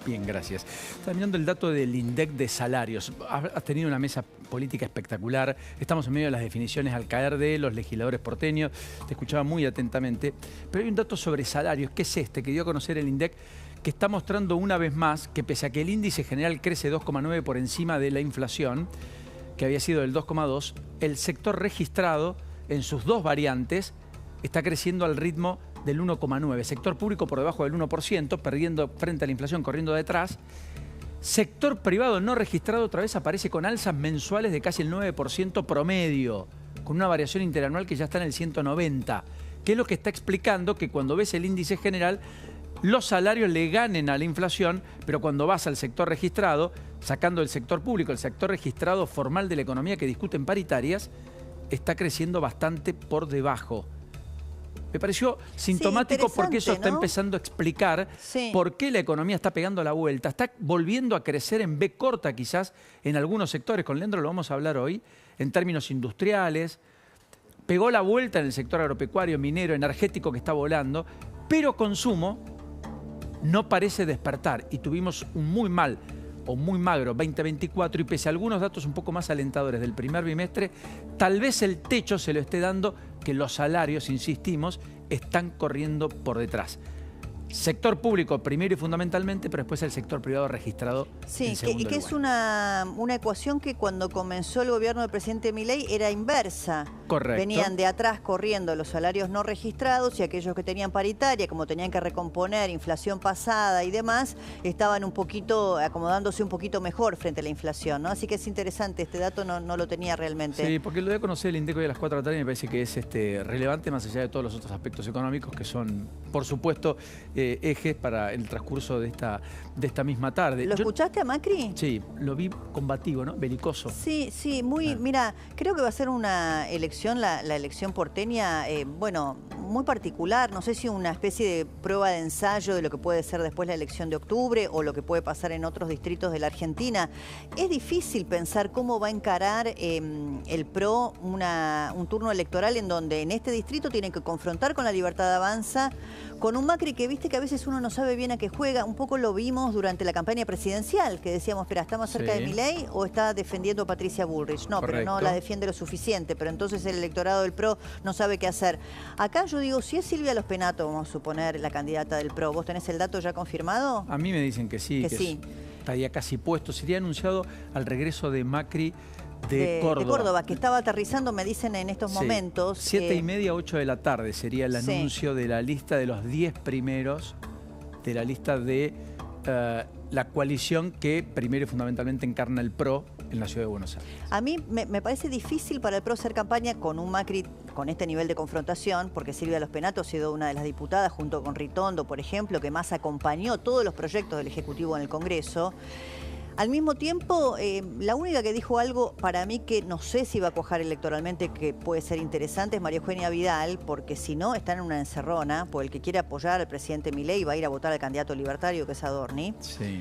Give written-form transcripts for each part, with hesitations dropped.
Bien, gracias. Estaba mirando el dato del INDEC de salarios. Has tenido una mesa política espectacular. Estamos en medio de las definiciones al caer de los legisladores porteños. Te escuchaba muy atentamente. Pero hay un dato sobre salarios, que es este, que dio a conocer el INDEC, que está mostrando una vez más que pese a que el índice general crece 2,9 por encima de la inflación, que había sido del 2,2, el sector registrado en sus dos variantes está creciendo al ritmo del 1,9. Sector público por debajo del 1%, perdiendo frente a la inflación, corriendo detrás. Sector privado no registrado otra vez aparece con alzas mensuales de casi el 9% promedio, con una variación interanual que ya está en el 190, que es lo que está explicando que cuando ves el índice general, los salarios le ganen a la inflación, pero cuando vas al sector registrado, sacando el sector público, el sector registrado formal de la economía que discuten paritarias, está creciendo bastante por debajo. Me pareció sintomático porque eso está empezando a explicar por qué la economía está pegando la vuelta. Está volviendo a crecer en B corta quizás en algunos sectores. Con Leandro lo vamos a hablar hoy en términos industriales. Pegó la vuelta en el sector agropecuario, minero, energético que está volando. Pero consumo no parece despertar y tuvimos un muy mal o muy magro 2024 y pese a algunos datos un poco más alentadores del primer bimestre, tal vez el techo se lo esté dando que los salarios, insistimos, están corriendo por detrás. Sector público primero y fundamentalmente, pero después el sector privado registrado en segundo lugar. Es una ecuación que cuando comenzó el gobierno del presidente Milei era inversa. Correcto. Venían de atrás corriendo los salarios no registrados y aquellos que tenían paritaria, como tenían que recomponer inflación pasada y demás, estaban un poquito acomodándose un poquito mejor frente a la inflación, ¿no? Así que es interesante, este dato no lo tenía realmente. Sí, porque lo voy a conocer el INDEC hoy a las 4 de la tarde y me parece que es relevante más allá de todos los otros aspectos económicos que son, por supuesto, ejes para el transcurso de esta misma tarde. ¿Lo escuchaste a Macri? Sí, lo vi combativo, ¿no? Belicoso. Sí, muy, mira, creo que va a ser una elección, la elección porteña, bueno, muy particular. No sé si una especie de prueba de ensayo de lo que puede ser después la elección de octubre o lo que puede pasar en otros distritos de la Argentina. Es difícil pensar cómo va a encarar el PRO un turno electoral en donde en este distrito tienen que confrontar con la Libertad Avanza, con un Macri que viste que a veces uno no sabe bien a qué juega. Un poco lo vimos durante la campaña presidencial, que decíamos, espera, ¿está más cerca de Milei o está defendiendo a Patricia Bullrich? No, pero no la defiende lo suficiente, pero entonces el electorado del PRO no sabe qué hacer. Acá yo digo, si es Silvia Los Penato, vamos a suponer, la candidata del PRO, ¿vos tenés el dato ya confirmado? A mí me dicen que sí, que estaría casi puesto. Sería anunciado al regreso de Macri de Córdoba. De Córdoba, que estaba aterrizando, me dicen en estos momentos. 7:30, 8 de la tarde sería el anuncio de la lista de los 10 primeros, de la lista de la coalición que primero y fundamentalmente encarna el PRO en la Ciudad de Buenos Aires. A mí me parece difícil para el PRO hacer campaña con un Macri con este nivel de confrontación, porque Silvia Los Penato ha sido una de las diputadas, junto con Ritondo, por ejemplo, que más acompañó todos los proyectos del Ejecutivo en el Congreso. Al mismo tiempo, la única que dijo algo para mí que no sé si va a cuajar electoralmente, que puede ser interesante, es María Eugenia Vidal, porque si no, está en una encerrona, por el que quiere apoyar al presidente Milei va a ir a votar al candidato libertario, que es Adorni. Sí.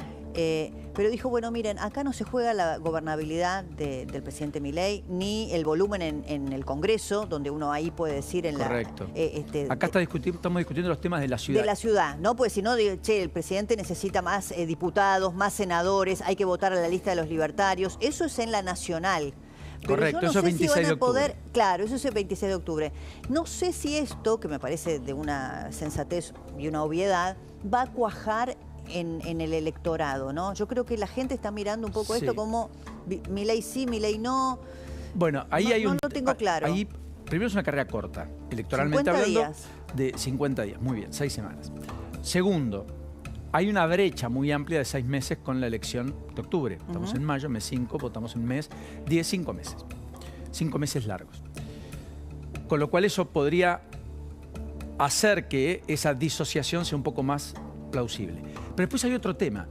Pero dijo, bueno, miren, acá no se juega la gobernabilidad del presidente Milei, ni el volumen en el Congreso, donde uno ahí puede decir en Correcto. la... Acá estamos discutiendo los temas de la ciudad. De la ciudad, ¿no? Pues si no, che, el presidente necesita más diputados, más senadores, hay que votar a la lista de los libertarios. Eso es en la nacional. Pero correcto, yo no eso es sé 26 si van a de octubre. poder, claro, eso es el 26 de octubre. No sé si esto, que me parece de una sensatez y una obviedad, va a cuajar en el electorado, ¿no? Yo creo que la gente está mirando un poco esto como Milei sí, Milei no. Bueno, ahí hay un... No lo tengo claro. Ahí, primero es una carrera corta, electoralmente 50 hablando. días. De 50 días, muy bien, 6 semanas. Segundo, hay una brecha muy amplia de 6 meses con la elección de octubre. Estamos en mayo, mes 5, votamos en mes 10, 5 meses. 5 meses largos. Con lo cual eso podría hacer que esa disociación sea un poco más plausible. Pero después hay otro tema.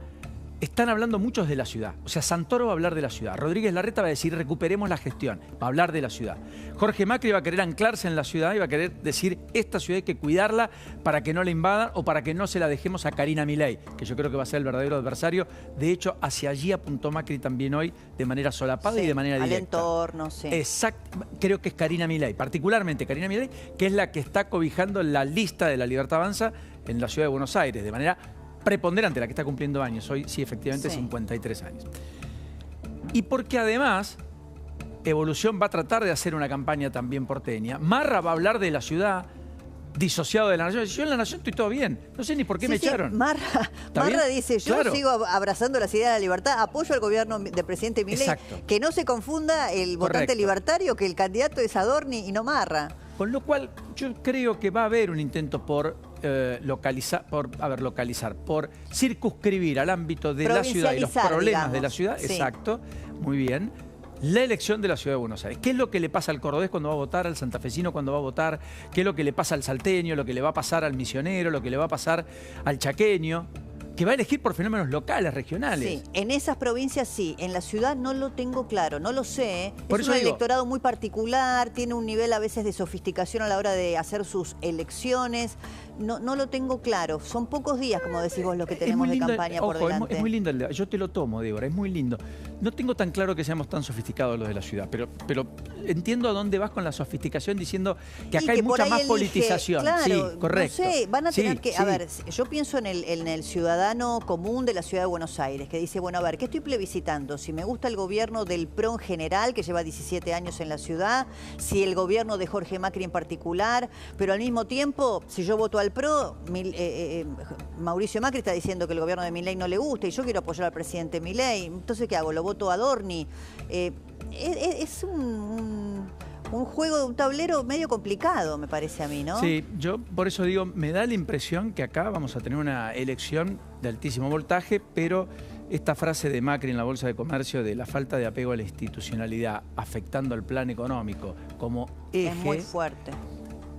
Están hablando muchos de la ciudad. O sea, Santoro va a hablar de la ciudad. Rodríguez Larreta va a decir, recuperemos la gestión. Va a hablar de la ciudad. Jorge Macri va a querer anclarse en la ciudad y va a querer decir, esta ciudad hay que cuidarla para que no la invadan o para que no se la dejemos a Karina Milei, que yo creo que va a ser el verdadero adversario. De hecho, hacia allí apuntó Macri también hoy de manera solapada y de manera directa. Al entorno, sí. Exacto. Creo que es Karina Milei, particularmente Karina Milei, que es la que está cobijando la lista de la Libertad Avanza en la Ciudad de Buenos Aires, de manera preponderante, la que está cumpliendo años, hoy sí, efectivamente, 53 años. Y porque además, Evolución va a tratar de hacer una campaña también porteña. Marra va a hablar de la ciudad disociado de la nación. Yo en la nación estoy todo bien. No sé ni por qué me echaron. Marra dice, yo sigo abrazando las ideas de la libertad, apoyo al gobierno del presidente Milei. Que no se confunda el votante libertario, que el candidato es Adorni y no Marra. Con lo cual, yo creo que va a haber un intento por por circunscribir al ámbito de la ciudad y los problemas de la ciudad. Exacto, muy bien. La elección de la Ciudad de Buenos Aires. ¿Qué es lo que le pasa al cordobés cuando va a votar, al santafesino cuando va a votar? ¿Qué es lo que le pasa al salteño, lo que le va a pasar al misionero, lo que le va a pasar al chaqueño? Que va a elegir por fenómenos locales, regionales. Sí, en esas provincias sí, en la ciudad no lo tengo claro, no lo sé. Por es un electorado muy particular, tiene un nivel a veces de sofisticación a la hora de hacer sus elecciones. No lo tengo claro, son pocos días, como decís vos, lo que tenemos de campaña por delante. Es muy lindo el debate, yo te lo tomo, Débora, es muy lindo. No tengo tan claro que seamos tan sofisticados los de la ciudad, pero entiendo a dónde vas con la sofisticación diciendo que acá hay mucha más politización. Claro, sí, correcto. No sé, van a tener que... A ver, yo pienso en el ciudadano común de la Ciudad de Buenos Aires, que dice, bueno, a ver, ¿qué estoy plebiscitando? Si me gusta el gobierno del PRO en general, que lleva 17 años en la ciudad, si el gobierno de Jorge Macri en particular, pero al mismo tiempo, si yo voto al PRO, Mauricio Macri está diciendo que el gobierno de Milei no le gusta y yo quiero apoyar al presidente Milei. Entonces, ¿qué hago? ¿Lo voto a Adorni? Es un juego de un tablero medio complicado, me parece a mí, ¿no? Sí, yo por eso digo, me da la impresión que acá vamos a tener una elección de altísimo voltaje, pero esta frase de Macri en la Bolsa de Comercio de la falta de apego a la institucionalidad afectando al plan económico como eje... Es muy fuerte.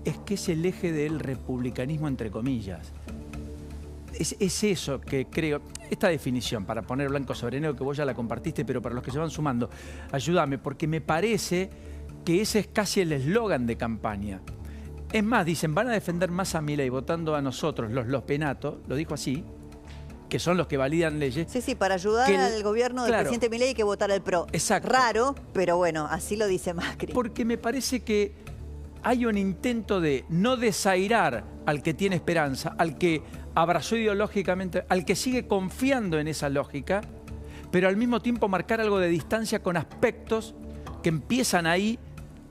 Es que es el eje del republicanismo, entre comillas. Es eso que creo, esta definición, para poner blanco sobre negro, que vos ya la compartiste, pero para los que se van sumando, ayúdame, porque me parece que ese es casi el eslogan de campaña. Es más, dicen, van a defender más a Milei votando a nosotros, los penatos, lo dijo así, que son los que validan leyes. Sí, para ayudar al gobierno del presidente Milei hay que votar al PRO. Exacto. Raro, pero bueno, así lo dice Macri. Porque me parece que hay un intento de no desairar al que tiene esperanza, al que abrazó ideológicamente, al que sigue confiando en esa lógica, pero al mismo tiempo marcar algo de distancia con aspectos que empiezan ahí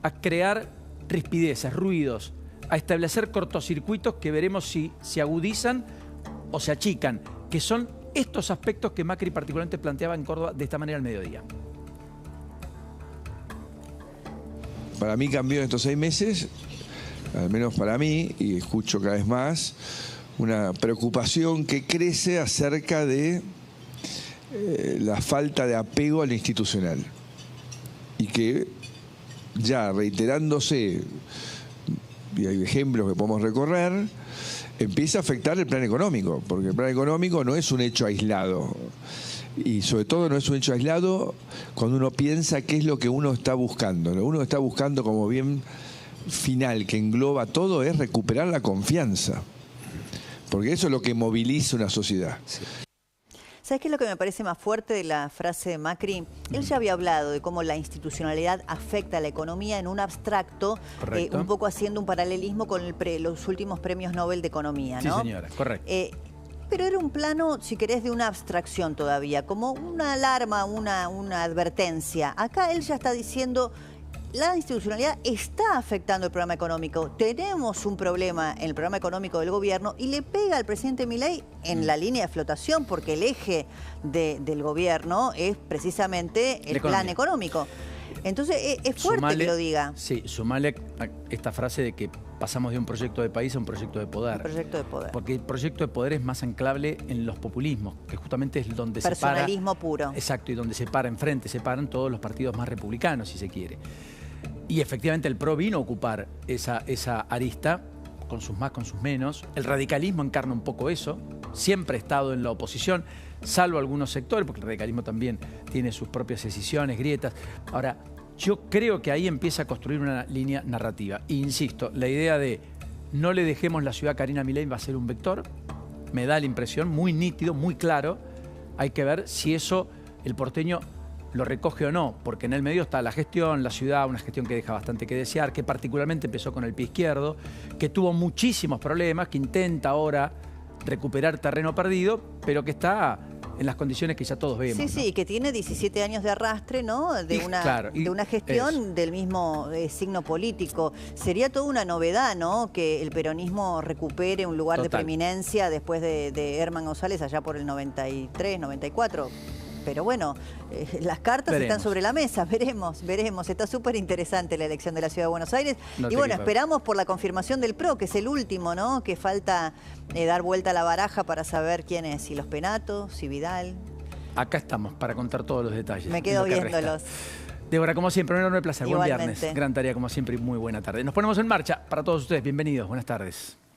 a crear rispideces, ruidos, a establecer cortocircuitos que veremos si se agudizan o se achican, que son estos aspectos que Macri particularmente planteaba en Córdoba de esta manera al mediodía. Para mí cambió en estos 6 meses, al menos para mí, y escucho cada vez más, una preocupación que crece acerca de la falta de apego a lo institucional. Y que ya reiterándose, y hay ejemplos que podemos recorrer, empieza a afectar el plan económico, porque el plan económico no es un hecho aislado. Y sobre todo no es un hecho aislado cuando uno piensa qué es lo que uno está buscando. Lo que uno está buscando como bien final, que engloba todo, es recuperar la confianza. Porque eso es lo que moviliza una sociedad. Sí. ¿Sabes qué es lo que me parece más fuerte de la frase de Macri? Él ya había hablado de cómo la institucionalidad afecta a la economía en un abstracto, un poco haciendo un paralelismo con los últimos premios Nobel de Economía, ¿no? Sí, señora, correcto. Pero era un plano, si querés, de una abstracción todavía, como una alarma, una advertencia. Acá él ya está diciendo, la institucionalidad está afectando el programa económico. Tenemos un problema en el programa económico del gobierno y le pega al presidente Milei en la línea de flotación, porque el eje del gobierno es precisamente el plan económico. Entonces es fuerte que lo diga. Sí, sumale a esta frase de que pasamos de un proyecto de país a un proyecto de poder. Un proyecto de poder. Porque el proyecto de poder es más anclable en los populismos, que justamente es donde se para... Personalismo puro. Exacto, y donde se para enfrente, se paran todos los partidos más republicanos, si se quiere. Y efectivamente el PRO vino a ocupar esa arista, con sus más, con sus menos. El radicalismo encarna un poco eso, siempre ha estado en la oposición, salvo algunos sectores, porque el radicalismo también tiene sus propias decisiones, grietas. Ahora, yo creo que ahí empieza a construir una línea narrativa. E insisto, la idea de no le dejemos la ciudad a Karina Milei va a ser un vector, me da la impresión, muy nítido, muy claro. Hay que ver si eso el porteño lo recoge o no, porque en el medio está la gestión, la ciudad, una gestión que deja bastante que desear, que particularmente empezó con el pie izquierdo, que tuvo muchísimos problemas, que intenta ahora recuperar terreno perdido, pero que está en las condiciones que ya todos vemos. Sí, ¿no? sí, que tiene 17 años de arrastre, ¿no? De una gestión del mismo signo político. Sería toda una novedad, ¿no? Que el peronismo recupere un lugar de preeminencia después de Herman González allá por el 93, 94. Pero bueno, las cartas están sobre la mesa, veremos. Está súper interesante la elección de la Ciudad de Buenos Aires. Y bueno, esperamos por la confirmación del PRO, que es el último, ¿no? Que falta dar vuelta a la baraja para saber quién es, si los Penato, si Vidal. Acá estamos para contar todos los detalles. Me quedo viéndolos. Débora, como siempre, un enorme placer. Igualmente. Buen viernes. Gran tarea, como siempre, y muy buena tarde. Nos ponemos en marcha para todos ustedes. Bienvenidos. Buenas tardes.